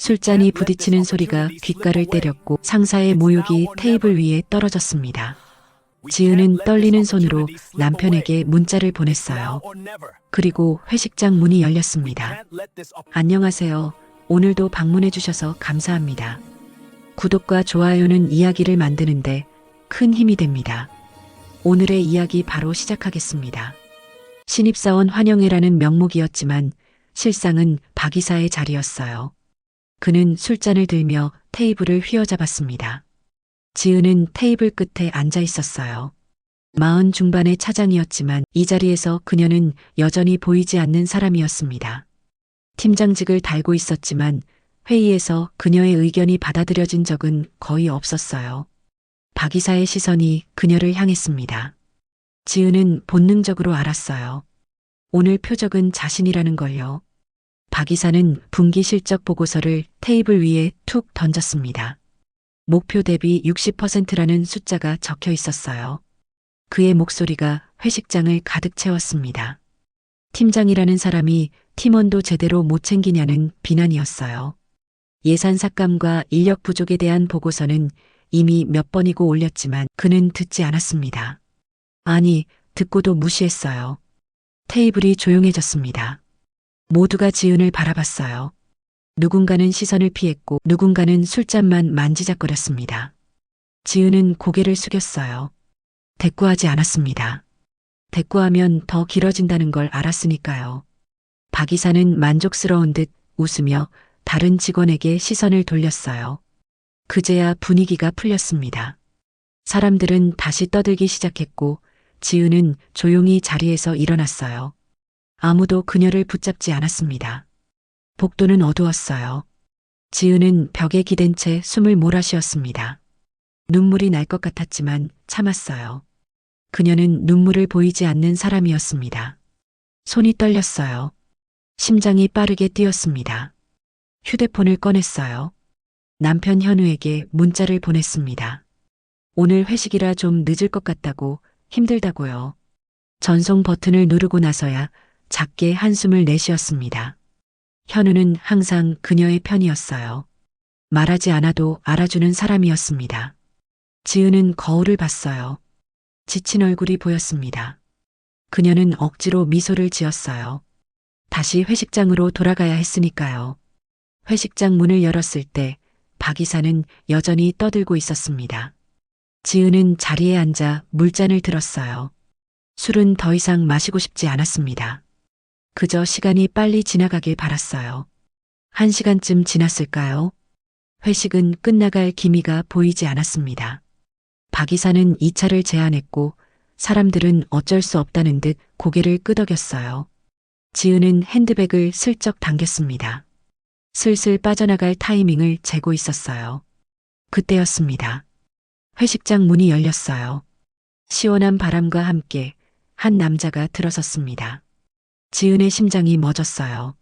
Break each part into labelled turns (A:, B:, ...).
A: 술잔이 부딪히는 소리가 귓가를 때렸고 상사의 모욕이 테이블 위에 떨어졌습니다. 지은은 떨리는 손으로 남편에게 문자를 보냈어요. 그리고 회식장 문이 열렸습니다. 안녕하세요. 오늘도 방문해 주셔서 감사합니다. 구독과 좋아요는 이야기를 만드는데 큰 힘이 됩니다. 오늘의 이야기 바로 시작하겠습니다. 신입사원 환영회라는 명목이었지만 실상은 박 이사의 자리였어요. 그는 술잔을 들며 테이블을 휘어잡았습니다. 지은은 테이블 끝에 앉아 있었어요. 40 중반의 차장이었지만 이 자리에서 그녀는 여전히 보이지 않는 사람이었습니다. 팀장직을 달고 있었지만 회의에서 그녀의 의견이 받아들여진 적은 거의 없었어요. 박 이사의 시선이 그녀를 향했습니다. 지은은 본능적으로 알았어요. 오늘 표적은 자신이라는 걸요. 박 이사는 분기 실적 보고서를 테이블 위에 툭 던졌습니다. 목표 대비 60%라는 숫자가 적혀 있었어요. 그의 목소리가 회식장을 가득 채웠습니다. 팀장이라는 사람이 팀원도 제대로 못 챙기냐는 비난이었어요. 예산 삭감과 인력 부족에 대한 보고서는 이미 몇 번이고 올렸지만 그는 듣지 않았습니다. 아니, 듣고도 무시했어요. 테이블이 조용해졌습니다. 모두가 지은을 바라봤어요. 누군가는 시선을 피했고 누군가는 술잔만 만지작거렸습니다. 지은은 고개를 숙였어요. 대꾸하지 않았습니다. 대꾸하면 더 길어진다는 걸 알았으니까요. 박 이사는 만족스러운 듯 웃으며 다른 직원에게 시선을 돌렸어요. 그제야 분위기가 풀렸습니다. 사람들은 다시 떠들기 시작했고 지은은 조용히 자리에서 일어났어요. 아무도 그녀를 붙잡지 않았습니다. 복도는 어두웠어요. 지은은 벽에 기댄 채 숨을 몰아쉬었습니다. 눈물이 날 것 같았지만 참았어요. 그녀는 눈물을 보이지 않는 사람이었습니다. 손이 떨렸어요. 심장이 빠르게 뛰었습니다. 휴대폰을 꺼냈어요. 남편 현우에게 문자를 보냈습니다. 오늘 회식이라 좀 늦을 것 같다고 힘들다고요. 전송 버튼을 누르고 나서야 작게 한숨을 내쉬었습니다. 현우는 항상 그녀의 편이었어요. 말하지 않아도 알아주는 사람이었습니다. 지은은 거울을 봤어요. 지친 얼굴이 보였습니다. 그녀는 억지로 미소를 지었어요. 다시 회식장으로 돌아가야 했으니까요. 회식장 문을 열었을 때 박 이사는 여전히 떠들고 있었습니다. 지은은 자리에 앉아 물잔을 들었어요. 술은 더 이상 마시고 싶지 않았습니다. 그저 시간이 빨리 지나가길 바랐어요. 1시간쯤 지났을까요? 회식은 끝나갈 기미가 보이지 않았습니다. 박 이사는 2차를 제안했고 사람들은 어쩔 수 없다는 듯 고개를 끄덕였어요. 지은은 핸드백을 슬쩍 당겼습니다. 슬슬 빠져나갈 타이밍을 재고 있었어요. 그때였습니다. 회식장 문이 열렸어요. 시원한 바람과 함께 한 남자가 들어섰습니다. 지은의 심장이 멎었어요.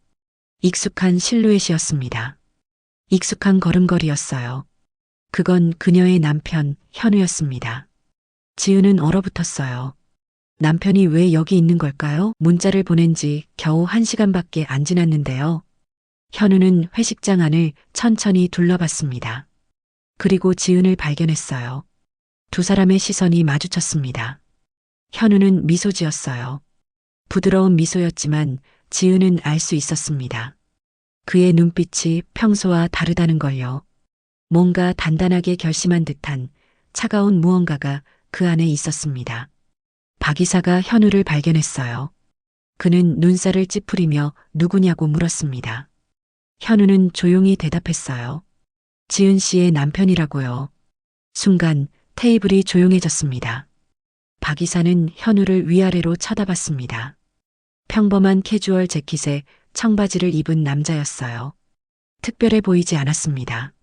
A: 익숙한 실루엣이었습니다. 익숙한 걸음걸이였어요. 그건 그녀의 남편 현우였습니다. 지은은 얼어붙었어요. 남편이 왜 여기 있는 걸까요? 문자를 보낸 지 겨우 1시간밖에 안 지났는데요. 현우는 회식장 안을 천천히 둘러봤습니다. 그리고 지은을 발견했어요. 두 사람의 시선이 마주쳤습니다. 현우는 미소 지었어요. 부드러운 미소였지만 지은은 알 수 있었습니다. 그의 눈빛이 평소와 다르다는 걸요. 뭔가 단단하게 결심한 듯한 차가운 무언가가 그 안에 있었습니다. 박 이사가 현우를 발견했어요. 그는 눈살을 찌푸리며 누구냐고 물었습니다. 현우는 조용히 대답했어요. 지은 씨의 남편이라고요. 순간 테이블이 조용해졌습니다. 박 이사는 현우를 위아래로 쳐다봤습니다. 평범한 캐주얼 재킷에 청바지를 입은 남자였어요. 특별해 보이지 않았습니다.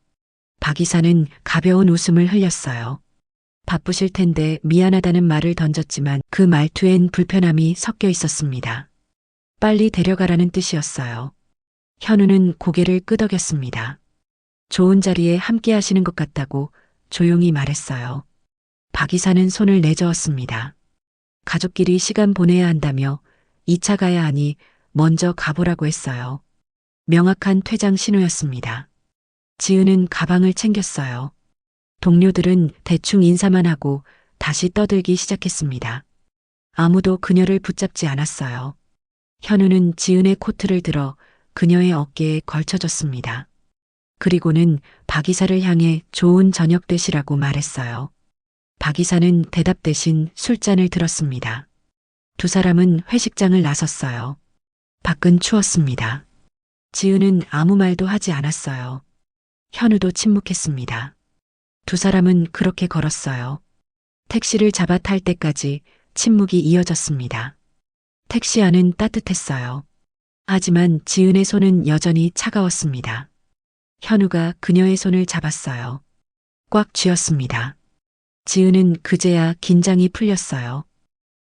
A: 박 이사는 가벼운 웃음을 흘렸어요. 바쁘실 텐데 미안하다는 말을 던졌지만 그 말투엔 불편함이 섞여 있었습니다. 빨리 데려가라는 뜻이었어요. 현우는 고개를 끄덕였습니다. 좋은 자리에 함께 하시는 것 같다고 조용히 말했어요. 박 이사는 손을 내저었습니다. 가족끼리 시간 보내야 한다며 2차 가야 하니 먼저 가보라고 했어요. 명확한 퇴장 신호였습니다. 지은은 가방을 챙겼어요. 동료들은 대충 인사만 하고 다시 떠들기 시작했습니다. 아무도 그녀를 붙잡지 않았어요. 현우는 지은의 코트를 들어 그녀의 어깨에 걸쳐줬습니다. 그리고는 박 이사를 향해 좋은 저녁 되시라고 말했어요. 박 이사는 대답 대신 술잔을 들었습니다. 두 사람은 회식장을 나섰어요. 밖은 추웠습니다. 지은은 아무 말도 하지 않았어요. 현우도 침묵했습니다. 두 사람은 그렇게 걸었어요. 택시를 잡아 탈 때까지 침묵이 이어졌습니다. 택시 안은 따뜻했어요. 하지만 지은의 손은 여전히 차가웠습니다. 현우가 그녀의 손을 잡았어요. 꽉 쥐었습니다. 지은은 그제야 긴장이 풀렸어요.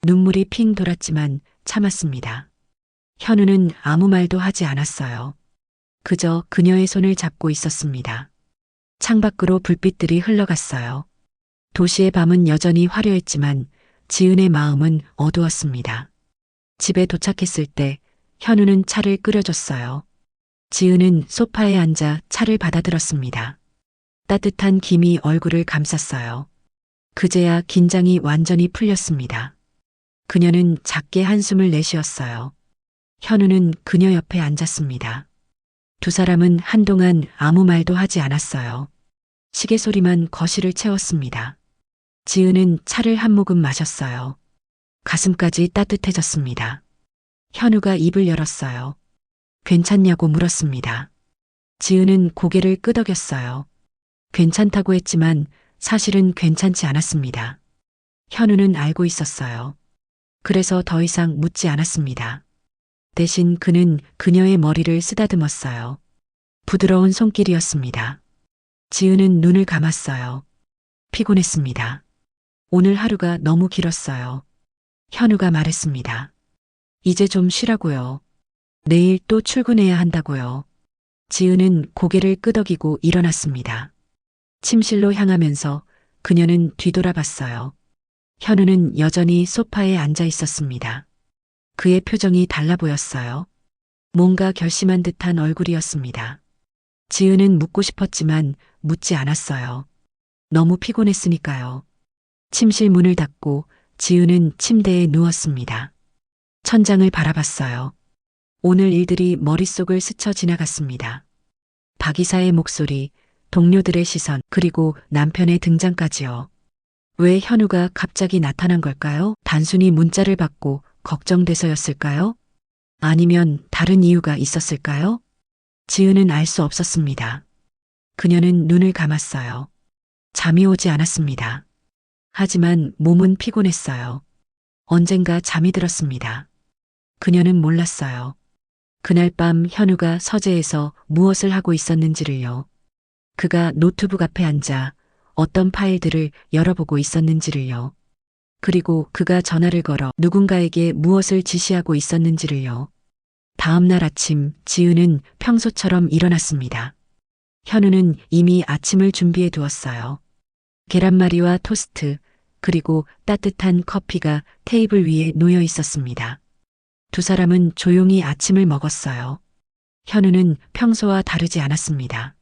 A: 눈물이 핑 돌았지만 참았습니다. 현우는 아무 말도 하지 않았어요. 그저 그녀의 손을 잡고 있었습니다. 창밖으로 불빛들이 흘러갔어요. 도시의 밤은 여전히 화려했지만 지은의 마음은 어두웠습니다. 집에 도착했을 때 현우는 차를 끓여줬어요. 지은은 소파에 앉아 차를 받아들었습니다. 따뜻한 김이 얼굴을 감쌌어요. 그제야 긴장이 완전히 풀렸습니다. 그녀는 작게 한숨을 내쉬었어요. 현우는 그녀 옆에 앉았습니다. 두 사람은 한동안 아무 말도 하지 않았어요. 시계 소리만 거실을 채웠습니다. 지은은 차를 한 모금 마셨어요. 가슴까지 따뜻해졌습니다. 현우가 입을 열었어요. 괜찮냐고 물었습니다. 지은은 고개를 끄덕였어요. 괜찮다고 했지만 사실은 괜찮지 않았습니다. 현우는 알고 있었어요. 그래서 더 이상 묻지 않았습니다. 대신 그는 그녀의 머리를 쓰다듬었어요. 부드러운 손길이었습니다. 지은은 눈을 감았어요. 피곤했습니다. 오늘 하루가 너무 길었어요. 현우가 말했습니다. 이제 좀 쉬라고요. 내일 또 출근해야 한다고요. 지은은 고개를 끄덕이고 일어났습니다. 침실로 향하면서 그녀는 뒤돌아봤어요. 현우는 여전히 소파에 앉아 있었습니다. 그의 표정이 달라 보였어요. 뭔가 결심한 듯한 얼굴이었습니다. 지은은 묻고 싶었지만 묻지 않았어요. 너무 피곤했으니까요. 침실 문을 닫고 지은은 침대에 누웠습니다. 천장을 바라봤어요. 오늘 일들이 머릿속을 스쳐 지나갔습니다. 박 이사의 목소리, 동료들의 시선, 그리고 남편의 등장까지요. 왜 현우가 갑자기 나타난 걸까요? 단순히 문자를 받고 걱정돼서였을까요? 아니면 다른 이유가 있었을까요? 지은은 알 수 없었습니다. 그녀는 눈을 감았어요. 잠이 오지 않았습니다. 하지만 몸은 피곤했어요. 언젠가 잠이 들었습니다. 그녀는 몰랐어요. 그날 밤 현우가 서재에서 무엇을 하고 있었는지를요. 그가 노트북 앞에 앉아 어떤 파일들을 열어보고 있었는지를요. 그리고 그가 전화를 걸어 누군가에게 무엇을 지시하고 있었는지를요. 다음 날 아침 지은은 평소처럼 일어났습니다. 현우는 이미 아침을 준비해 두었어요. 계란말이와 토스트, 그리고 따뜻한 커피가 테이블 위에 놓여 있었습니다. 두 사람은 조용히 아침을 먹었어요. 현우는 평소와 다르지 않았습니다.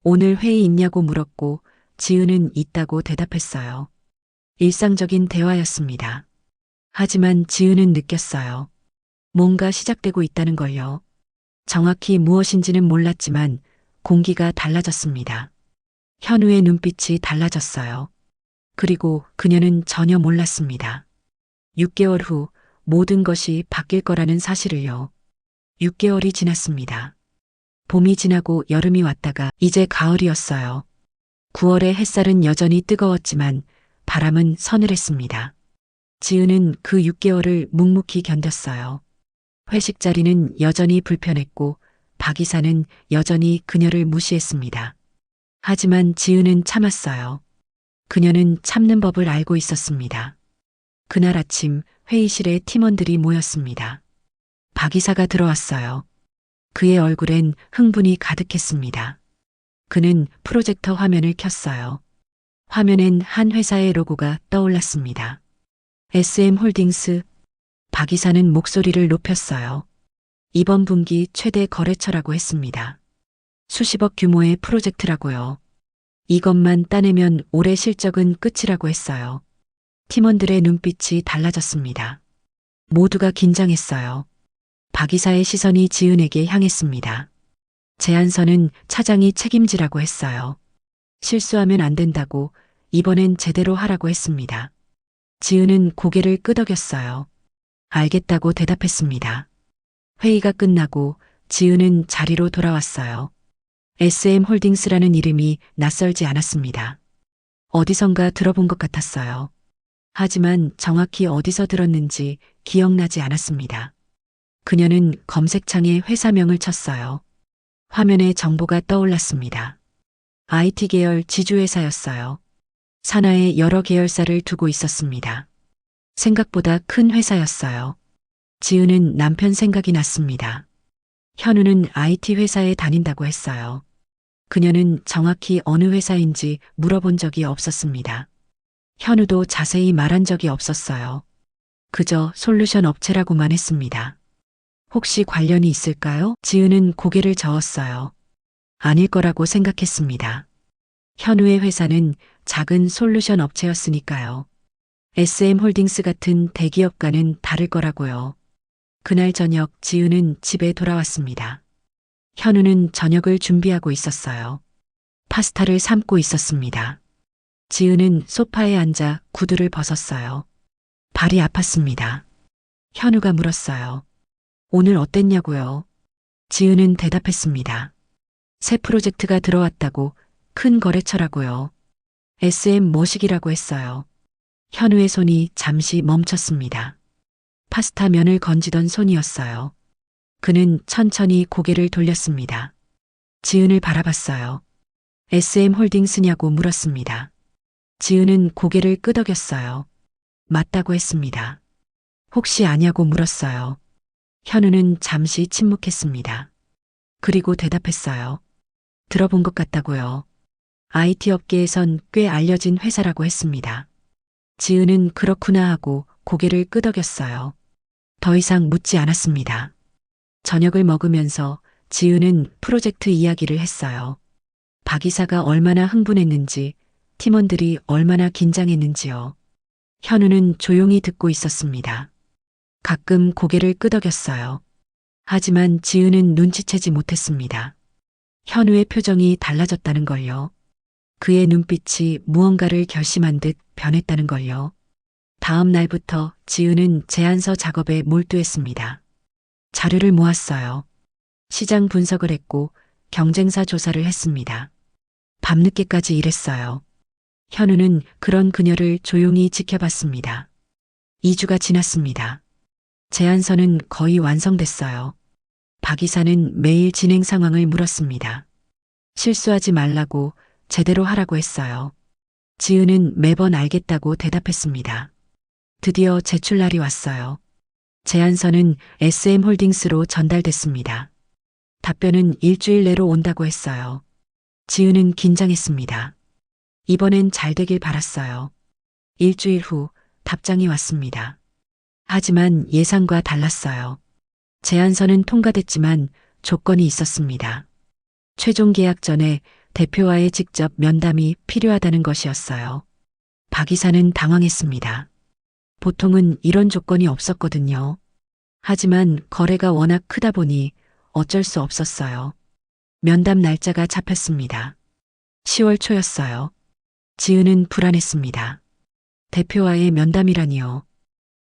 A: 오늘 회의 있냐고 물었고 지은은 있다고 대답했어요. 일상적인 대화였습니다. 하지만 지은은 느꼈어요. 뭔가 시작되고 있다는 걸요. 정확히 무엇인지는 몰랐지만 공기가 달라졌습니다. 현우의 눈빛이 달라졌어요. 그리고 그녀는 전혀 몰랐습니다. 6개월 후 모든 것이 바뀔 거라는 사실을요. 6개월이 지났습니다. 봄이 지나고 여름이 왔다가 이제 가을이었어요. 9월의 햇살은 여전히 뜨거웠지만 바람은 서늘했습니다. 지은은 그 6개월을 묵묵히 견뎠어요. 회식 자리는 여전히 불편했고 박 이사는 여전히 그녀를 무시했습니다. 하지만 지은은 참았어요. 그녀는 참는 법을 알고 있었습니다. 그날 아침 회의실에 팀원들이 모였습니다. 박 이사가 들어왔어요. 그의 얼굴엔 흥분이 가득했습니다. 그는 프로젝터 화면을 켰어요. 화면엔 한 회사의 로고가 떠올랐습니다. SM홀딩스. 박 이사는 목소리를 높였어요. 이번 분기 최대 거래처라고 했습니다. 수십억 규모의 프로젝트라고요. 이것만 따내면 올해 실적은 끝이라고 했어요. 팀원들의 눈빛이 달라졌습니다. 모두가 긴장했어요. 박 이사의 시선이 지은에게 향했습니다. 제안서는 차장이 책임지라고 했어요. 실수하면 안 된다고, 이번엔 제대로 하라고 했습니다. 지은은 고개를 끄덕였어요. 알겠다고 대답했습니다. 회의가 끝나고 지은은 자리로 돌아왔어요. SM홀딩스라는 이름이 낯설지 않았습니다. 어디선가 들어본 것 같았어요. 하지만 정확히 어디서 들었는지 기억나지 않았습니다. 그녀는 검색창에 회사명을 쳤어요. 화면에 정보가 떠올랐습니다. IT 계열 지주회사였어요. 산하에 여러 계열사를 두고 있었습니다. 생각보다 큰 회사였어요. 지은은 남편 생각이 났습니다. 현우는 IT 회사에 다닌다고 했어요. 그녀는 정확히 어느 회사인지 물어본 적이 없었습니다. 현우도 자세히 말한 적이 없었어요. 그저 솔루션 업체라고만 했습니다. 혹시 관련이 있을까요? 지은은 고개를 저었어요. 아닐 거라고 생각했습니다. 현우의 회사는 작은 솔루션 업체였으니까요. SM홀딩스 같은 대기업과는 다를 거라고요. 그날 저녁 지은은 집에 돌아왔습니다. 현우는 저녁을 준비하고 있었어요. 파스타를 삶고 있었습니다. 지은은 소파에 앉아 구두를 벗었어요. 발이 아팠습니다. 현우가 물었어요. 오늘 어땠냐고요? 지은은 대답했습니다. 새 프로젝트가 들어왔다고, 큰 거래처라고요. SM 머시기라고 했어요. 현우의 손이 잠시 멈췄습니다. 파스타 면을 건지던 손이었어요. 그는 천천히 고개를 돌렸습니다. 지은을 바라봤어요. SM홀딩스냐고 물었습니다. 지은은 고개를 끄덕였어요. 맞다고 했습니다. 혹시 아냐고 물었어요. 현우는 잠시 침묵했습니다. 그리고 대답했어요. 들어본 것 같다고요. IT 업계에선 꽤 알려진 회사라고 했습니다. 지은은 그렇구나 하고 고개를 끄덕였어요. 더 이상 묻지 않았습니다. 저녁을 먹으면서 지은은 프로젝트 이야기를 했어요. 박 이사가 얼마나 흥분했는지, 팀원들이 얼마나 긴장했는지요. 현우는 조용히 듣고 있었습니다. 가끔 고개를 끄덕였어요. 하지만 지은은 눈치채지 못했습니다. 현우의 표정이 달라졌다는 걸요. 그의 눈빛이 무언가를 결심한 듯 변했다는 걸요. 다음 날부터 지은은 제안서 작업에 몰두했습니다. 자료를 모았어요. 시장 분석을 했고 경쟁사 조사를 했습니다. 밤늦게까지 일했어요. 현우는 그런 그녀를 조용히 지켜봤습니다. 2주가 지났습니다. 제안서는 거의 완성됐어요. 박 이사는 매일 진행 상황을 물었습니다. 실수하지 말라고, 제대로 하라고 했어요. 지은은 매번 알겠다고 대답했습니다. 드디어 제출 날이 왔어요. 제안서는 SM홀딩스로 전달됐습니다. 답변은 일주일 내로 온다고 했어요. 지은은 긴장했습니다. 이번엔 잘 되길 바랐어요. 일주일 후 답장이 왔습니다. 하지만 예상과 달랐어요. 제안서는 통과됐지만 조건이 있었습니다. 최종 계약 전에 대표와의 직접 면담이 필요하다는 것이었어요. 박 이사는 당황했습니다. 보통은 이런 조건이 없었거든요. 하지만 거래가 워낙 크다 보니 어쩔 수 없었어요. 면담 날짜가 잡혔습니다. 10월 초였어요. 지은은 불안했습니다. 대표와의 면담이라니요.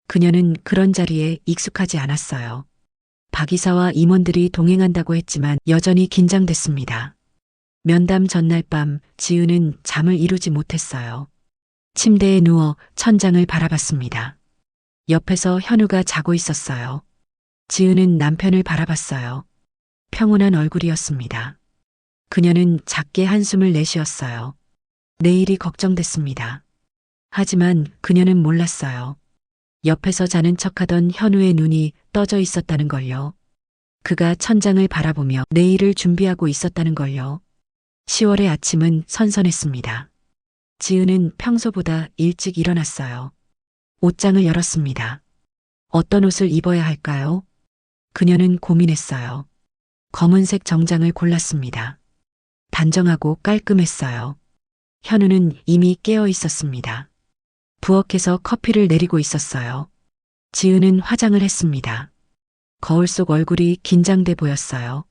A: 그녀는 그런 자리에 익숙하지 않았어요. 박 이사와 임원들이 동행한다고 했지만 여전히 긴장됐습니다. 면담 전날 밤 지은은 잠을 이루지 못했어요. 침대에 누워 천장을 바라봤습니다. 옆에서 현우가 자고 있었어요. 지은은 남편을 바라봤어요. 평온한 얼굴이었습니다. 그녀는 작게 한숨을 내쉬었어요. 내일이 걱정됐습니다. 하지만 그녀는 몰랐어요. 옆에서 자는 척하던 현우의 눈이 떠져 있었다는 걸요. 그가 천장을 바라보며 내일을 준비하고 있었다는 걸요. 10월의 아침은 선선했습니다. 지은은 평소보다 일찍 일어났어요. 옷장을 열었습니다. 어떤 옷을 입어야 할까요? 그녀는 고민했어요. 검은색 정장을 골랐습니다. 단정하고 깔끔했어요. 현우는 이미 깨어 있었습니다. 부엌에서 커피를 내리고 있었어요. 지은은 화장을 했습니다. 거울 속 얼굴이 긴장돼 보였어요.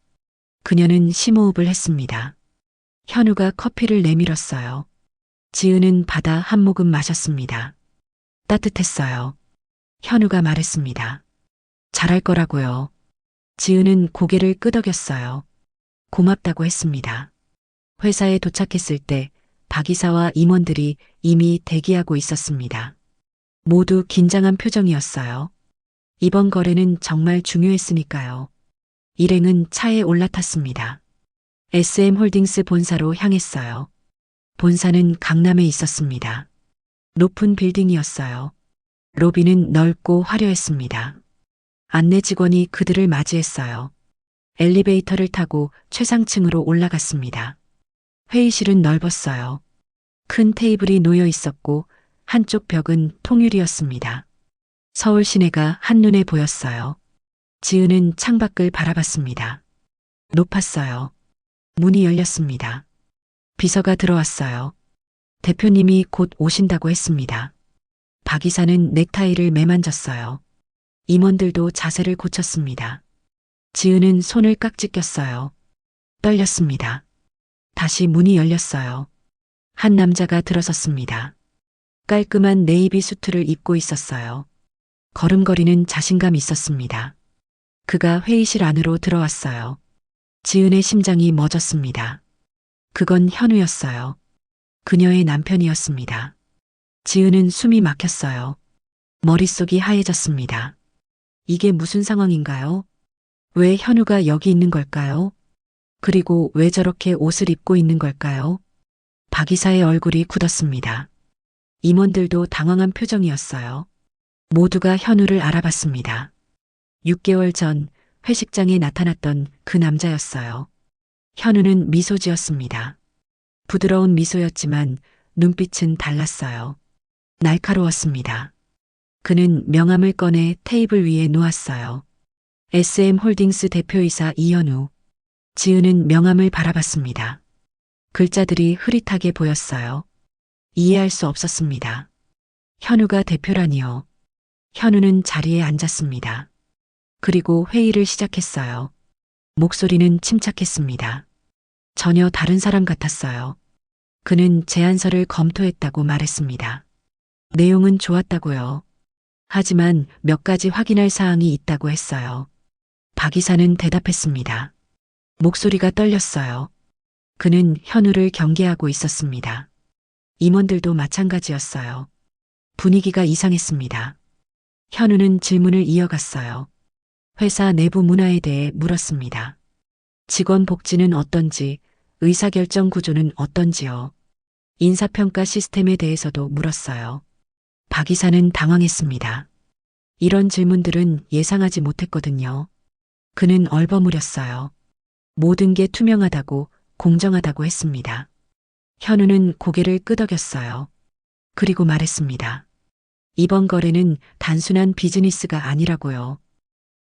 A: 그녀는 심호흡을 했습니다. 현우가 커피를 내밀었어요. 지은은 받아 한 모금 마셨습니다. 따뜻했어요. 현우가 말했습니다. 잘할 거라고요. 지은은 고개를 끄덕였어요. 고맙다고 했습니다. 회사에 도착했을 때 박 이사와 임원들이 이미 대기하고 있었습니다. 모두 긴장한 표정이었어요. 이번 거래는 정말 중요했으니까요. 일행은 차에 올라탔습니다. SM홀딩스 본사로 향했어요. 본사는 강남에 있었습니다. 높은 빌딩이었어요. 로비는 넓고 화려했습니다. 안내 직원이 그들을 맞이했어요. 엘리베이터를 타고 최상층으로 올라갔습니다. 회의실은 넓었어요. 큰 테이블이 놓여 있었고 한쪽 벽은 통유리였습니다. 서울 시내가 한눈에 보였어요. 지은은 창밖을 바라봤습니다. 높았어요. 문이 열렸습니다. 비서가 들어왔어요. 대표님이 곧 오신다고 했습니다. 박 이사는 넥타이를 매만졌어요. 임원들도 자세를 고쳤습니다. 지은은 손을 깍지 꼈어요. 떨렸습니다. 다시 문이 열렸어요. 한 남자가 들어섰습니다. 깔끔한 네이비 수트를 입고 있었어요. 걸음걸이는 자신감 있었습니다. 그가 회의실 안으로 들어왔어요. 지은의 심장이 멎었습니다. 그건 현우였어요. 그녀의 남편이었습니다. 지은은 숨이 막혔어요. 머릿속이 하얘졌습니다. 이게 무슨 상황인가요? 왜 현우가 여기 있는 걸까요? 그리고 왜 저렇게 옷을 입고 있는 걸까요? 박 이사의 얼굴이 굳었습니다. 임원들도 당황한 표정이었어요. 모두가 현우를 알아봤습니다. 6개월 전 회식장에 나타났던 그 남자였어요. 현우는 미소 지었습니다. 부드러운 미소였지만 눈빛은 달랐어요. 날카로웠습니다. 그는 명함을 꺼내 테이블 위에 놓았어요. SM홀딩스 대표이사 이현우. 지은은 명함을 바라봤습니다. 글자들이 흐릿하게 보였어요. 이해할 수 없었습니다. 현우가 대표라니요. 현우는 자리에 앉았습니다. 그리고 회의를 시작했어요. 목소리는 침착했습니다. 전혀 다른 사람 같았어요. 그는 제안서를 검토했다고 말했습니다. 내용은 좋았다고요. 하지만 몇 가지 확인할 사항이 있다고 했어요. 박 이사는 대답했습니다. 목소리가 떨렸어요. 그는 현우를 경계하고 있었습니다. 임원들도 마찬가지였어요. 분위기가 이상했습니다. 현우는 질문을 이어갔어요. 회사 내부 문화에 대해 물었습니다. 직원 복지는 어떤지, 의사결정 구조는 어떤지요. 인사평가 시스템에 대해서도 물었어요. 박 이사는 당황했습니다. 이런 질문들은 예상하지 못했거든요. 그는 얼버무렸어요. 모든 게 투명하다고, 공정하다고 했습니다. 현우는 고개를 끄덕였어요. 그리고 말했습니다. 이번 거래는 단순한 비즈니스가 아니라고요.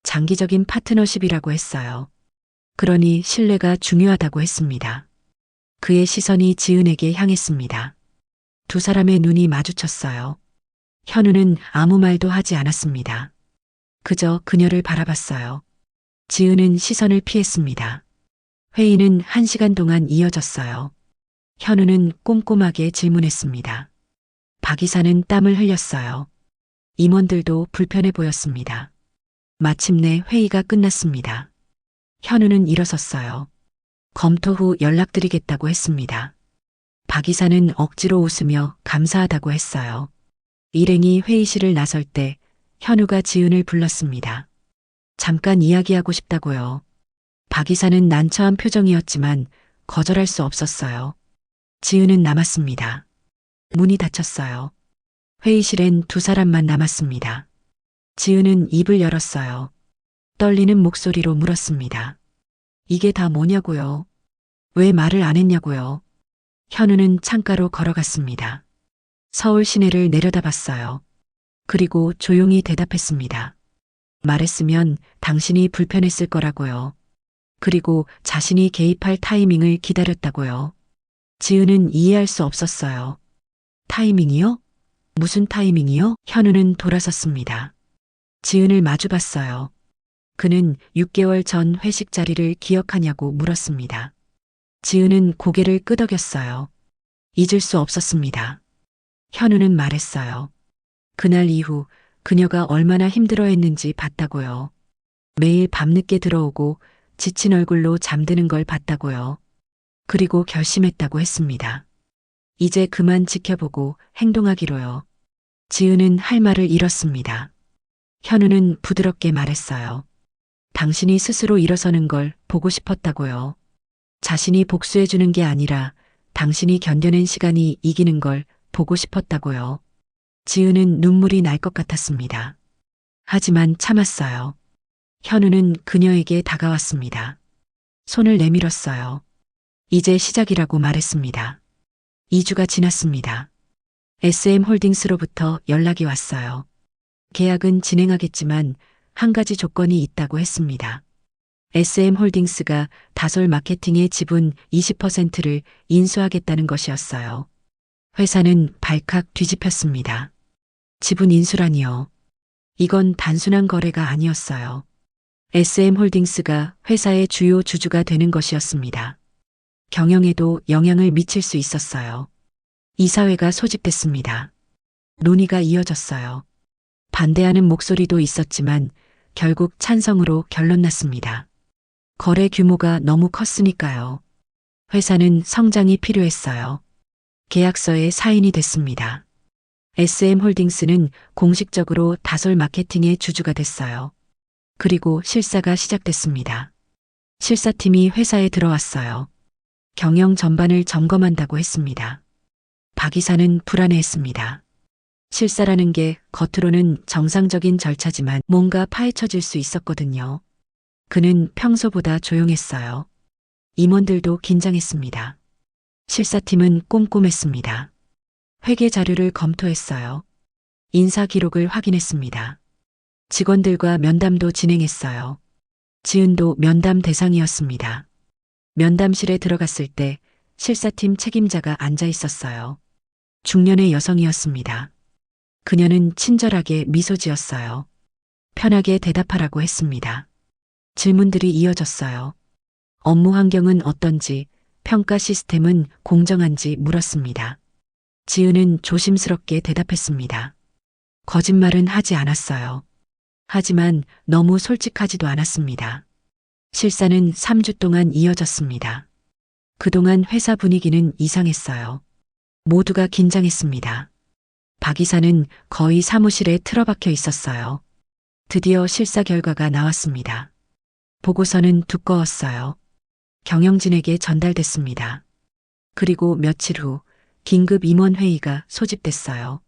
A: 장기적인 파트너십이라고 했어요. 그러니 신뢰가 중요하다고 했습니다. 그의 시선이 지은에게 향했습니다. 두 사람의 눈이 마주쳤어요. 현우는 아무 말도 하지 않았습니다. 그저 그녀를 바라봤어요. 지은은 시선을 피했습니다. 회의는 1시간 동안 이어졌어요. 현우는 꼼꼼하게 질문했습니다. 박 이사는 땀을 흘렸어요. 임원들도 불편해 보였습니다. 마침내 회의가 끝났습니다. 현우는 일어섰어요. 검토 후 연락드리겠다고 했습니다. 박 이사는 억지로 웃으며 감사하다고 했어요. 일행이 회의실을 나설 때 현우가 지은을 불렀습니다. 잠깐 이야기하고 싶다고요. 박 이사는 난처한 표정이었지만 거절할 수 없었어요. 지은은 남았습니다. 문이 닫혔어요. 회의실엔 두 사람만 남았습니다. 지은은 입을 열었어요. 떨리는 목소리로 물었습니다. 이게 다 뭐냐고요? 왜 말을 안 했냐고요? 현우는 창가로 걸어갔습니다. 서울 시내를 내려다봤어요. 그리고 조용히 대답했습니다. 말했으면 당신이 불편했을 거라고요. 그리고 자신이 개입할 타이밍을 기다렸다고요. 지은은 이해할 수 없었어요. 타이밍이요? 무슨 타이밍이요? 현우는 돌아섰습니다. 지은을 마주봤어요. 그는 6개월 전 회식 자리를 기억하냐고 물었습니다. 지은은 고개를 끄덕였어요. 잊을 수 없었습니다. 현우는 말했어요. 그날 이후 그녀가 얼마나 힘들어했는지 봤다고요. 매일 밤늦게 들어오고 지친 얼굴로 잠드는 걸 봤다고요. 그리고 결심했다고 했습니다. 이제 그만 지켜보고 행동하기로요. 지은은 할 말을 잃었습니다. 현우는 부드럽게 말했어요. 당신이 스스로 일어서는 걸 보고 싶었다고요. 자신이 복수해주는 게 아니라 당신이 견뎌낸 시간이 이기는 걸 보고 싶었다고요. 지은은 눈물이 날 것 같았습니다. 하지만 참았어요. 현우는 그녀에게 다가왔습니다. 손을 내밀었어요. 이제 시작이라고 말했습니다. 2주가 지났습니다. SM홀딩스로부터 연락이 왔어요. 계약은 진행하겠지만 한 가지 조건이 있다고 했습니다. SM홀딩스가 다솔 마케팅의 지분 20%를 인수하겠다는 것이었어요. 회사는 발칵 뒤집혔습니다. 지분 인수라니요. 이건 단순한 거래가 아니었어요. SM홀딩스가 회사의 주요 주주가 되는 것이었습니다. 경영에도 영향을 미칠 수 있었어요. 이사회가 소집됐습니다. 논의가 이어졌어요. 반대하는 목소리도 있었지만 결국 찬성으로 결론났습니다. 거래 규모가 너무 컸으니까요. 회사는 성장이 필요했어요. 계약서에 사인이 됐습니다. SM홀딩스는 공식적으로 다솔 마케팅의 주주가 됐어요. 그리고 실사가 시작됐습니다. 실사팀이 회사에 들어왔어요. 경영 전반을 점검한다고 했습니다. 박 이사는 불안해했습니다. 실사라는 게 겉으로는 정상적인 절차지만 뭔가 파헤쳐질 수 있었거든요. 그는 평소보다 조용했어요. 임원들도 긴장했습니다. 실사팀은 꼼꼼했습니다. 회계 자료를 검토했어요. 인사 기록을 확인했습니다. 직원들과 면담도 진행했어요. 지은도 면담 대상이었습니다. 면담실에 들어갔을 때 실사팀 책임자가 앉아 있었어요. 중년의 여성이었습니다. 그녀는 친절하게 미소 지었어요. 편하게 대답하라고 했습니다. 질문들이 이어졌어요. 업무 환경은 어떤지, 평가 시스템은 공정한지 물었습니다. 지은은 조심스럽게 대답했습니다. 거짓말은 하지 않았어요. 하지만 너무 솔직하지도 않았습니다. 실사는 3주 동안 이어졌습니다. 그동안 회사 분위기는 이상했어요. 모두가 긴장했습니다. 박 이사는 거의 사무실에 틀어박혀 있었어요. 드디어 실사 결과가 나왔습니다. 보고서는 두꺼웠어요. 경영진에게 전달됐습니다. 그리고 며칠 후 긴급 임원회의가 소집됐어요.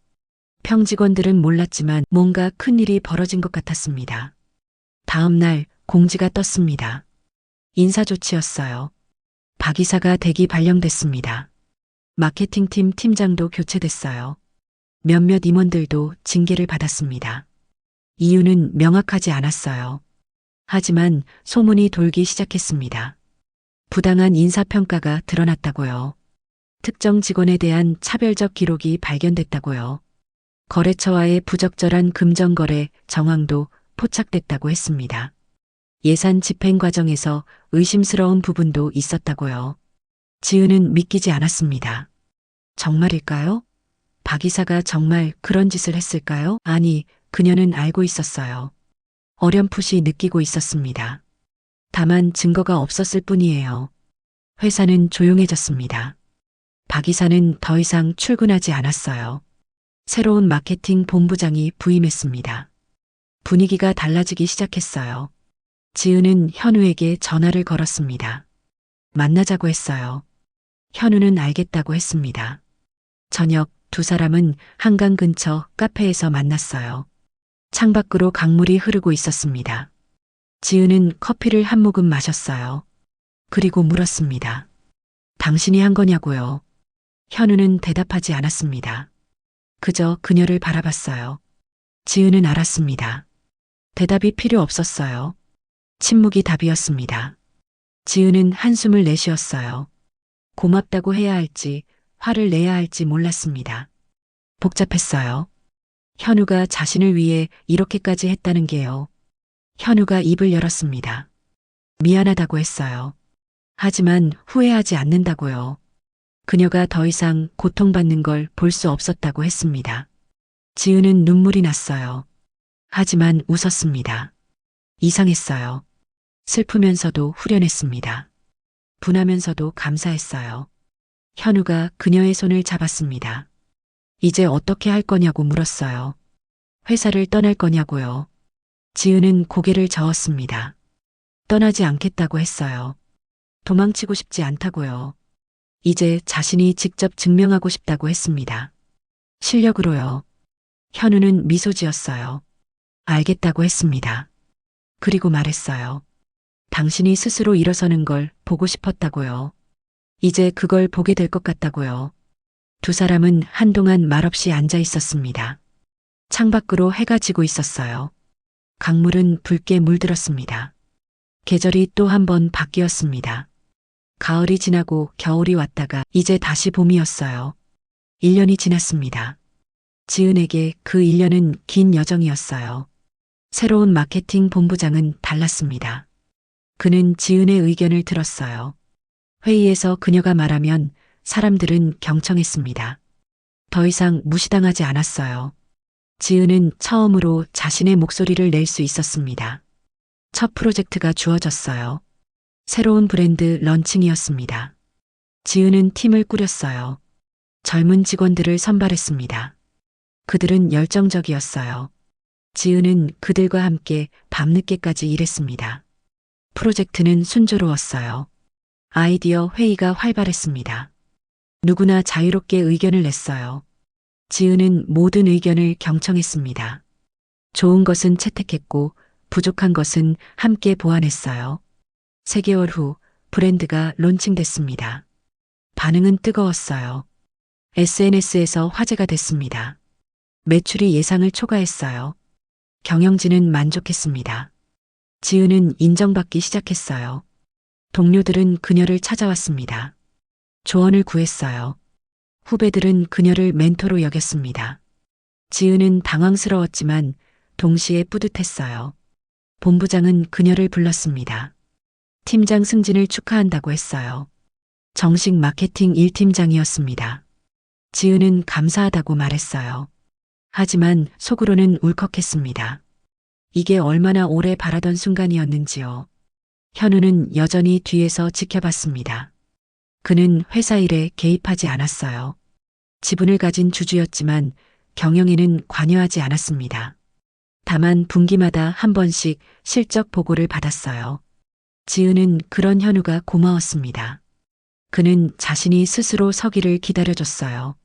A: 평직원들은 몰랐지만 뭔가 큰일이 벌어진 것 같았습니다. 다음 날 공지가 떴습니다. 인사조치였어요. 박 이사가 대기 발령됐습니다. 마케팅팀 팀장도 교체됐어요. 몇몇 임원들도 징계를 받았습니다. 이유는 명확하지 않았어요. 하지만 소문이 돌기 시작했습니다. 부당한 인사평가가 드러났다고요. 특정 직원에 대한 차별적 기록이 발견됐다고요. 거래처와의 부적절한 금전거래 정황도 포착됐다고 했습니다. 예산 집행 과정에서 의심스러운 부분도 있었다고요. 지은은 믿기지 않았습니다. 정말일까요? 박 이사가 정말 그런 짓을 했을까요? 아니, 그녀는 알고 있었어요. 어렴풋이 느끼고 있었습니다. 다만 증거가 없었을 뿐이에요. 회사는 조용해졌습니다. 박 이사는 더 이상 출근하지 않았어요. 새로운 마케팅 본부장이 부임했습니다. 분위기가 달라지기 시작했어요. 지은은 현우에게 전화를 걸었습니다. 만나자고 했어요. 현우는 알겠다고 했습니다. 저녁 두 사람은 한강 근처 카페에서 만났어요. 창밖으로 강물이 흐르고 있었습니다. 지은은 커피를 한 모금 마셨어요. 그리고 물었습니다. 당신이 한 거냐고요? 현우는 대답하지 않았습니다. 그저 그녀를 바라봤어요. 지은은 알았습니다. 대답이 필요 없었어요. 침묵이 답이었습니다. 지은은 한숨을 내쉬었어요. 고맙다고 해야 할지, 화를 내야 할지 몰랐습니다. 복잡했어요. 현우가 자신을 위해 이렇게까지 했다는 게요. 현우가 입을 열었습니다. 미안하다고 했어요. 하지만 후회하지 않는다고요. 그녀가 더 이상 고통받는 걸 볼 수 없었다고 했습니다. 지은은 눈물이 났어요. 하지만 웃었습니다. 이상했어요. 슬프면서도 후련했습니다. 분하면서도 감사했어요. 현우가 그녀의 손을 잡았습니다. 이제 어떻게 할 거냐고 물었어요. 회사를 떠날 거냐고요. 지은은 고개를 저었습니다. 떠나지 않겠다고 했어요. 도망치고 싶지 않다고요. 이제 자신이 직접 증명하고 싶다고 했습니다. 실력으로요. 현우는 미소 지었어요. 알겠다고 했습니다. 그리고 말했어요. 당신이 스스로 일어서는 걸 보고 싶었다고요. 이제 그걸 보게 될 것 같다고요. 두 사람은 한동안 말없이 앉아 있었습니다. 창밖으로 해가 지고 있었어요. 강물은 붉게 물들었습니다. 계절이 또 한 번 바뀌었습니다. 가을이 지나고 겨울이 왔다가 이제 다시 봄이었어요. 1년이 지났습니다. 지은에게 그 1년은 긴 여정이었어요. 새로운 마케팅 본부장은 달랐습니다. 그는 지은의 의견을 들었어요. 회의에서 그녀가 말하면 사람들은 경청했습니다. 더 이상 무시당하지 않았어요. 지은은 처음으로 자신의 목소리를 낼 수 있었습니다. 첫 프로젝트가 주어졌어요. 새로운 브랜드 런칭이었습니다. 지은은 팀을 꾸렸어요. 젊은 직원들을 선발했습니다. 그들은 열정적이었어요. 지은은 그들과 함께 밤늦게까지 일했습니다. 프로젝트는 순조로웠어요. 아이디어 회의가 활발했습니다. 누구나 자유롭게 의견을 냈어요. 지은은 모든 의견을 경청했습니다. 좋은 것은 채택했고 부족한 것은 함께 보완했어요. 3개월 후 브랜드가 론칭됐습니다. 반응은 뜨거웠어요. SNS에서 화제가 됐습니다. 매출이 예상을 초과했어요. 경영진은 만족했습니다. 지은은 인정받기 시작했어요. 동료들은 그녀를 찾아왔습니다. 조언을 구했어요. 후배들은 그녀를 멘토로 여겼습니다. 지은은 당황스러웠지만 동시에 뿌듯했어요. 본부장은 그녀를 불렀습니다. 팀장 승진을 축하한다고 했어요. 정식 마케팅 1팀장이었습니다. 지은은 감사하다고 말했어요. 하지만 속으로는 울컥했습니다. 이게 얼마나 오래 바라던 순간이었는지요. 현우는 여전히 뒤에서 지켜봤습니다. 그는 회사 일에 개입하지 않았어요. 지분을 가진 주주였지만 경영에는 관여하지 않았습니다. 다만 분기마다 한 번씩 실적 보고를 받았어요. 지은은 그런 현우가 고마웠습니다. 그는 자신이 스스로 서기를 기다려줬어요.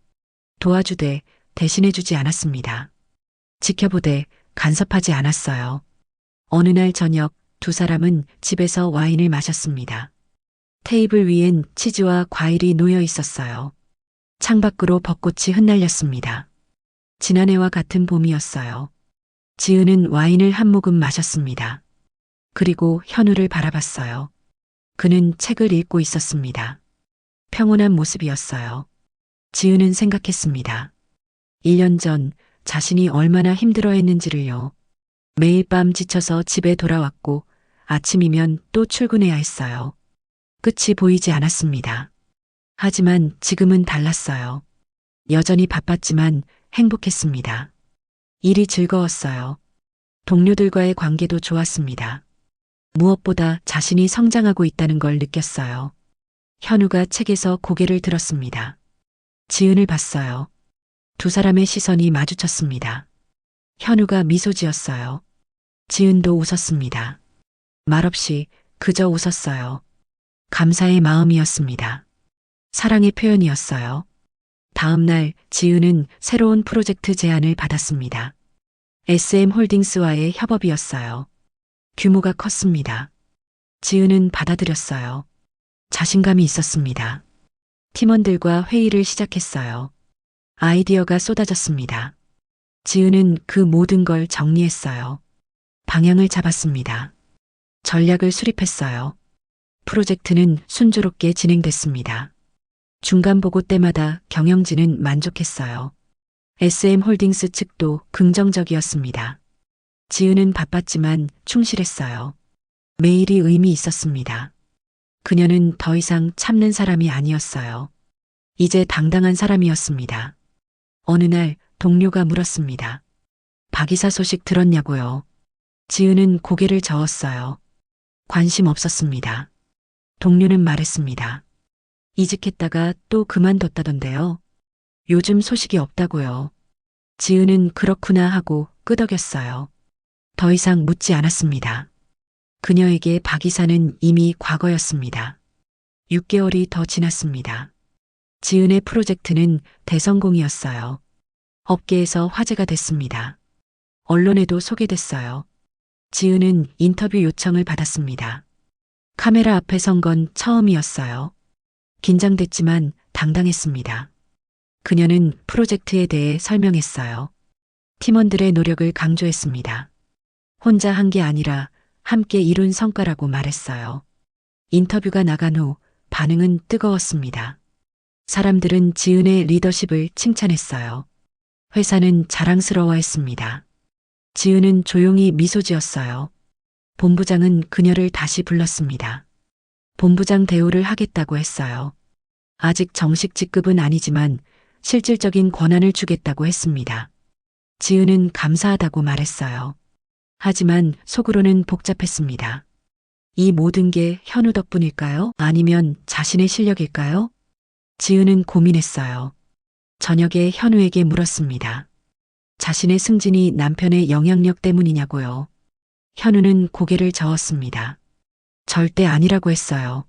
A: 도와주되 대신해주지 않았습니다. 지켜보되 간섭하지 않았어요. 어느 날 저녁 두 사람은 집에서 와인을 마셨습니다. 테이블 위엔 치즈와 과일이 놓여 있었어요. 창밖으로 벚꽃이 흩날렸습니다. 지난해와 같은 봄이었어요. 지은은 와인을 한 모금 마셨습니다. 그리고 현우를 바라봤어요. 그는 책을 읽고 있었습니다. 평온한 모습이었어요. 지은은 생각했습니다. 1년 전 자신이 얼마나 힘들어했는지를요. 매일 밤 지쳐서 집에 돌아왔고 아침이면 또 출근해야 했어요. 끝이 보이지 않았습니다. 하지만 지금은 달랐어요. 여전히 바빴지만 행복했습니다. 일이 즐거웠어요. 동료들과의 관계도 좋았습니다. 무엇보다 자신이 성장하고 있다는 걸 느꼈어요. 현우가 책에서 고개를 들었습니다. 지은을 봤어요. 두 사람의 시선이 마주쳤습니다. 현우가 미소 지었어요. 지은도 웃었습니다. 말없이 그저 웃었어요. 감사의 마음이었습니다. 사랑의 표현이었어요. 다음 날 지은은 새로운 프로젝트 제안을 받았습니다. SM홀딩스와의 협업이었어요. 규모가 컸습니다. 지은은 받아들였어요. 자신감이 있었습니다. 팀원들과 회의를 시작했어요. 아이디어가 쏟아졌습니다. 지은은 그 모든 걸 정리했어요. 방향을 잡았습니다. 전략을 수립했어요. 프로젝트는 순조롭게 진행됐습니다. 중간 보고 때마다 경영진은 만족했어요. SM홀딩스 측도 긍정적이었습니다. 지은은 바빴지만 충실했어요. 매일이 의미 있었습니다. 그녀는 더 이상 참는 사람이 아니었어요. 이제 당당한 사람이었습니다. 어느 날 동료가 물었습니다. 박 이사 소식 들었냐고요? 지은은 고개를 저었어요. 관심 없었습니다. 동료는 말했습니다. 이직했다가 또 그만뒀다던데요. 요즘 소식이 없다고요. 지은은 그렇구나 하고 끄덕였어요. 더 이상 묻지 않았습니다. 그녀에게 박 이사는 이미 과거였습니다. 6개월이 더 지났습니다. 지은의 프로젝트는 대성공이었어요. 업계에서 화제가 됐습니다. 언론에도 소개됐어요. 지은은 인터뷰 요청을 받았습니다. 카메라 앞에 선 건 처음이었어요. 긴장됐지만 당당했습니다. 그녀는 프로젝트에 대해 설명했어요. 팀원들의 노력을 강조했습니다. 혼자 한 게 아니라 함께 이룬 성과라고 말했어요. 인터뷰가 나간 후 반응은 뜨거웠습니다. 사람들은 지은의 리더십을 칭찬했어요. 회사는 자랑스러워했습니다. 지은은 조용히 미소 지었어요. 본부장은 그녀를 다시 불렀습니다. 본부장 대우를 하겠다고 했어요. 아직 정식 직급은 아니지만 실질적인 권한을 주겠다고 했습니다. 지은은 감사하다고 말했어요. 하지만 속으로는 복잡했습니다. 이 모든 게 현우 덕분일까요? 아니면 자신의 실력일까요? 지은은 고민했어요. 저녁에 현우에게 물었습니다. 자신의 승진이 남편의 영향력 때문이냐고요. 현우는 고개를 저었습니다. 절대 아니라고 했어요.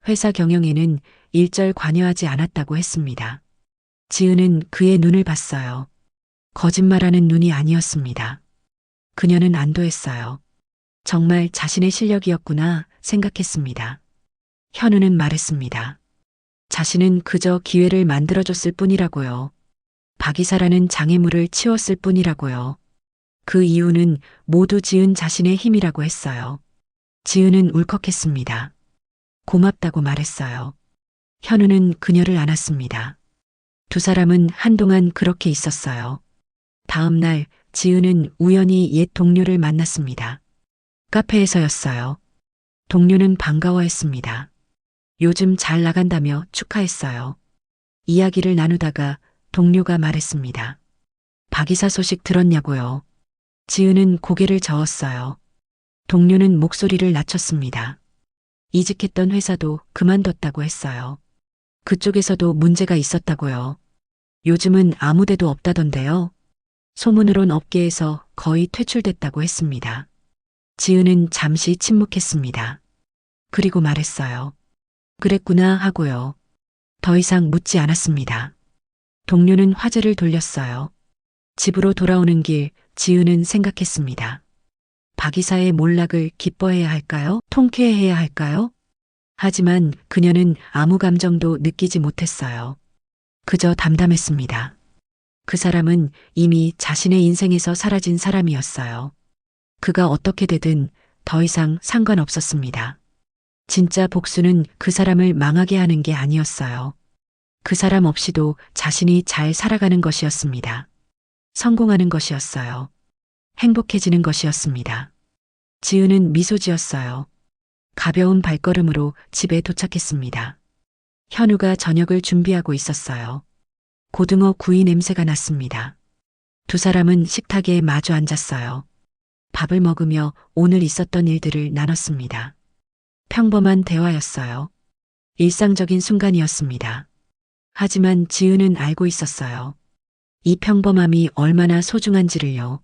A: 회사 경영에는 일절 관여하지 않았다고 했습니다. 지은은 그의 눈을 봤어요. 거짓말하는 눈이 아니었습니다. 그녀는 안도했어요. 정말 자신의 실력이었구나 생각했습니다. 현우는 말했습니다. 자신은 그저 기회를 만들어줬을 뿐이라고요. 박 이사라는 장애물을 치웠을 뿐이라고요. 그 이유는 모두 지은 자신의 힘이라고 했어요. 지은은 울컥했습니다. 고맙다고 말했어요. 현우는 그녀를 안았습니다. 두 사람은 한동안 그렇게 있었어요. 다음 날 지은은 우연히 옛 동료를 만났습니다. 카페에서였어요. 동료는 반가워했습니다. 요즘 잘 나간다며 축하했어요. 이야기를 나누다가 동료가 말했습니다. 박 이사 소식 들었냐고요. 지은은 고개를 저었어요. 동료는 목소리를 낮췄습니다. 이직했던 회사도 그만뒀다고 했어요. 그쪽에서도 문제가 있었다고요. 요즘은 아무 데도 없다던데요. 소문으론 업계에서 거의 퇴출됐다고 했습니다. 지은은 잠시 침묵했습니다. 그리고 말했어요. 그랬구나 하고요. 더 이상 묻지 않았습니다. 동료는 화제를 돌렸어요. 집으로 돌아오는 길 지은은 생각했습니다. 박 이사의 몰락을 기뻐해야 할까요? 통쾌해야 할까요? 하지만 그녀는 아무 감정도 느끼지 못했어요. 그저 담담했습니다. 그 사람은 이미 자신의 인생에서 사라진 사람이었어요. 그가 어떻게 되든 더 이상 상관없었습니다. 진짜 복수는 그 사람을 망하게 하는 게 아니었어요. 그 사람 없이도 자신이 잘 살아가는 것이었습니다. 성공하는 것이었어요. 행복해지는 것이었습니다. 지은은 미소 지었어요. 가벼운 발걸음으로 집에 도착했습니다. 현우가 저녁을 준비하고 있었어요. 고등어 구이 냄새가 났습니다. 두 사람은 식탁에 마주 앉았어요. 밥을 먹으며 오늘 있었던 일들을 나눴습니다. 평범한 대화였어요. 일상적인 순간이었습니다. 하지만 지은은 알고 있었어요. 이 평범함이 얼마나 소중한지를요.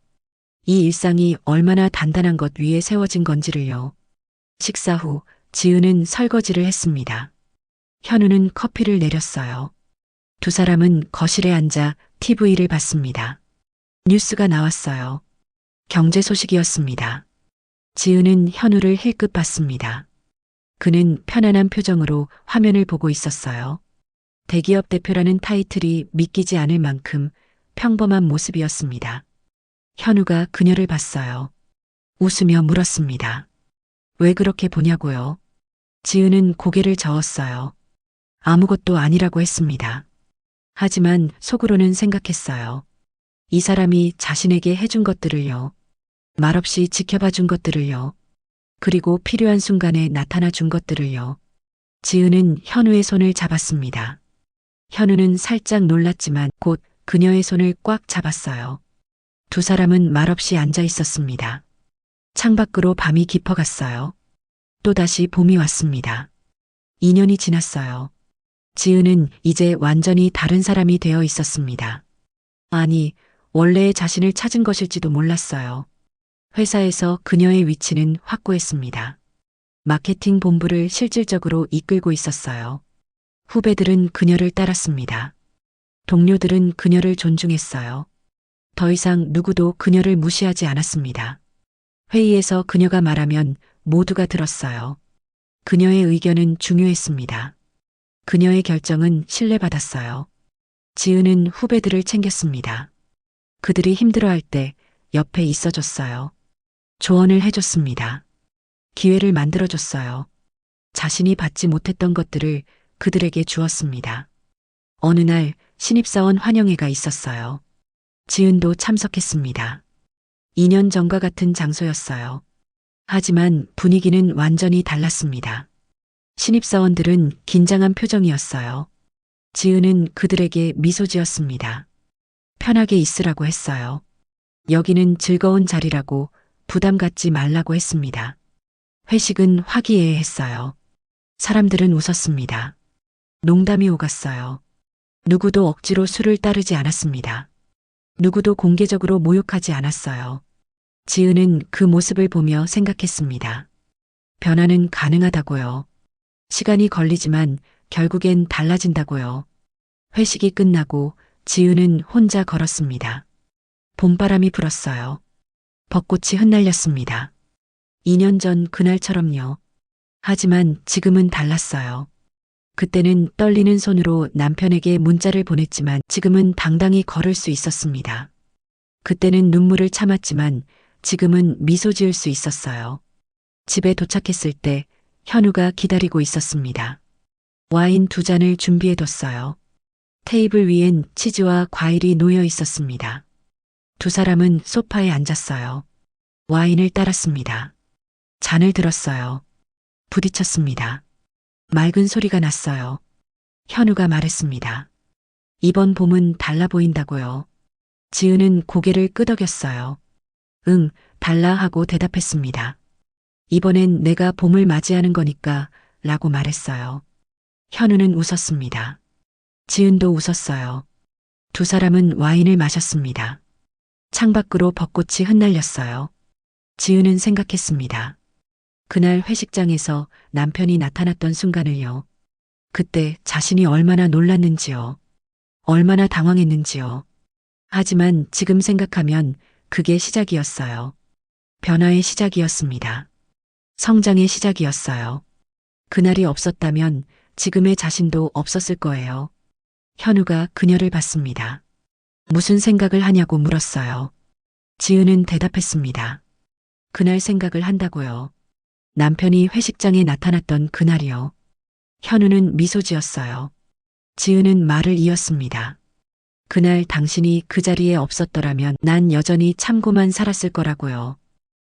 A: 이 일상이 얼마나 단단한 것 위에 세워진 건지를요. 식사 후 지은은 설거지를 했습니다. 현우는 커피를 내렸어요. 두 사람은 거실에 앉아 TV를 봤습니다. 뉴스가 나왔어요. 경제 소식이었습니다. 지은은 현우를 힐끗 봤습니다. 그는 편안한 표정으로 화면을 보고 있었어요. 대기업 대표라는 타이틀이 믿기지 않을 만큼 평범한 모습이었습니다. 현우가 그녀를 봤어요. 웃으며 물었습니다. 왜 그렇게 보냐고요? 지은은 고개를 저었어요. 아무것도 아니라고 했습니다. 하지만 속으로는 생각했어요. 이 사람이 자신에게 해준 것들을요. 말없이 지켜봐 준 것들을요. 그리고 필요한 순간에 나타나 준 것들을요. 지은은 현우의 손을 잡았습니다. 현우는 살짝 놀랐지만 곧 그녀의 손을 꽉 잡았어요. 두 사람은 말없이 앉아 있었습니다. 창밖으로 밤이 깊어갔어요. 또다시 봄이 왔습니다. 2년이 지났어요. 지은은 이제 완전히 다른 사람이 되어 있었습니다. 아니, 원래의 자신을 찾은 것일지도 몰랐어요. 회사에서 그녀의 위치는 확고했습니다. 마케팅 본부를 실질적으로 이끌고 있었어요. 후배들은 그녀를 따랐습니다. 동료들은 그녀를 존중했어요. 더 이상 누구도 그녀를 무시하지 않았습니다. 회의에서 그녀가 말하면 모두가 들었어요. 그녀의 의견은 중요했습니다. 그녀의 결정은 신뢰받았어요. 지은은 후배들을 챙겼습니다. 그들이 힘들어할 때 옆에 있어줬어요. 조언을 해줬습니다. 기회를 만들어줬어요. 자신이 받지 못했던 것들을 그들에게 주었습니다. 어느 날 신입사원 환영회가 있었어요. 지은도 참석했습니다. 2년 전과 같은 장소였어요. 하지만 분위기는 완전히 달랐습니다. 신입사원들은 긴장한 표정이었어요. 지은은 그들에게 미소 지었습니다. 편하게 있으라고 했어요. 여기는 즐거운 자리라고 부담 갖지 말라고 했습니다. 회식은 화기애애했어요. 사람들은 웃었습니다. 농담이 오갔어요. 누구도 억지로 술을 따르지 않았습니다. 누구도 공개적으로 모욕하지 않았어요. 지은은 그 모습을 보며 생각했습니다. 변화는 가능하다고요. 시간이 걸리지만 결국엔 달라진다고요. 회식이 끝나고 지은은 혼자 걸었습니다. 봄바람이 불었어요. 벚꽃이 흩날렸습니다. 2년 전 그날처럼요. 하지만 지금은 달랐어요. 그때는 떨리는 손으로 남편에게 문자를 보냈지만 지금은 당당히 걸을 수 있었습니다. 그때는 눈물을 참았지만 지금은 미소 지을 수 있었어요. 집에 도착했을 때 현우가 기다리고 있었습니다. 와인 2잔을 준비해뒀어요. 테이블 위엔 치즈와 과일이 놓여 있었습니다. 두 사람은 소파에 앉았어요. 와인을 따랐습니다. 잔을 들었어요. 부딪혔습니다. 맑은 소리가 났어요. 현우가 말했습니다. 이번 봄은 달라 보인다고요. 지은은 고개를 끄덕였어요. 응, 달라 하고 대답했습니다. 이번엔 내가 봄을 맞이하는 거니까 라고 말했어요. 현우는 웃었습니다. 지은도 웃었어요. 두 사람은 와인을 마셨습니다. 창밖으로 벚꽃이 흩날렸어요. 지은은 생각했습니다. 그날 회식장에서 남편이 나타났던 순간을요. 그때 자신이 얼마나 놀랐는지요. 얼마나 당황했는지요. 하지만 지금 생각하면 그게 시작이었어요. 변화의 시작이었습니다. 성장의 시작이었어요. 그날이 없었다면 지금의 자신도 없었을 거예요. 현우가 그녀를 봤습니다. 무슨 생각을 하냐고 물었어요. 지은은 대답했습니다. 그날 생각을 한다고요. 남편이 회식장에 나타났던 그날이요. 현우는 미소 지었어요. 지은은 말을 이었습니다. 그날 당신이 그 자리에 없었더라면 난 여전히 참고만 살았을 거라고요.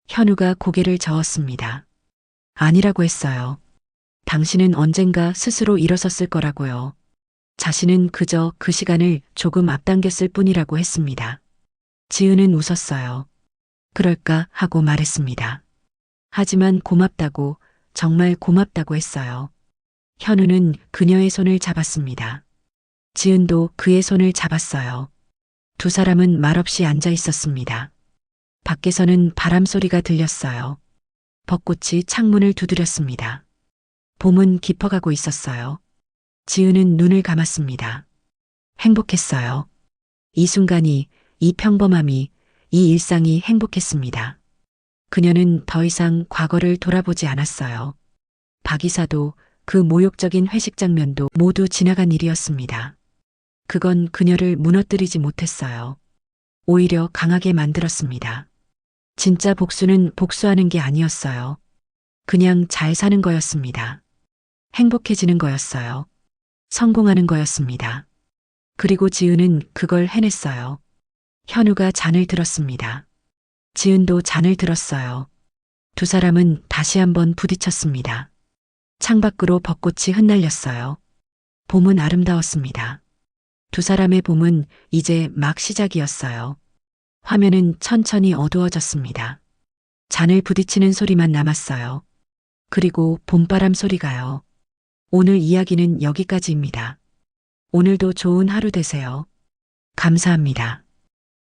A: 현우가 고개를 저었습니다. 아니라고 했어요. 당신은 언젠가 스스로 일어섰을 거라고요. 자신은 그저 그 시간을 조금 앞당겼을 뿐이라고 했습니다. 지은은 웃었어요. 그럴까 하고 말했습니다. 하지만 고맙다고, 정말 고맙다고 했어요. 현우는 그녀의 손을 잡았습니다. 지은도 그의 손을 잡았어요. 두 사람은 말없이 앉아 있었습니다. 밖에서는 바람 소리가 들렸어요. 벚꽃이 창문을 두드렸습니다. 봄은 깊어가고 있었어요. 지은은 눈을 감았습니다. 행복했어요. 이 순간이, 이 평범함이, 이 일상이 행복했습니다. 그녀는 더 이상 과거를 돌아보지 않았어요. 박 이사도 그 모욕적인 회식 장면도 모두 지나간 일이었습니다. 그건 그녀를 무너뜨리지 못했어요. 오히려 강하게 만들었습니다. 진짜 복수는 복수하는 게 아니었어요. 그냥 잘 사는 거였습니다. 행복해지는 거였어요. 성공하는 거였습니다. 그리고 지은은 그걸 해냈어요. 현우가 잔을 들었습니다. 지은도 잔을 들었어요. 두 사람은 다시 한번 부딪혔습니다. 창밖으로 벚꽃이 흩날렸어요. 봄은 아름다웠습니다. 두 사람의 봄은 이제 막 시작이었어요. 화면은 천천히 어두워졌습니다. 잔을 부딪히는 소리만 남았어요. 그리고 봄바람 소리가요. 오늘 이야기는 여기까지입니다. 오늘도 좋은 하루 되세요. 감사합니다.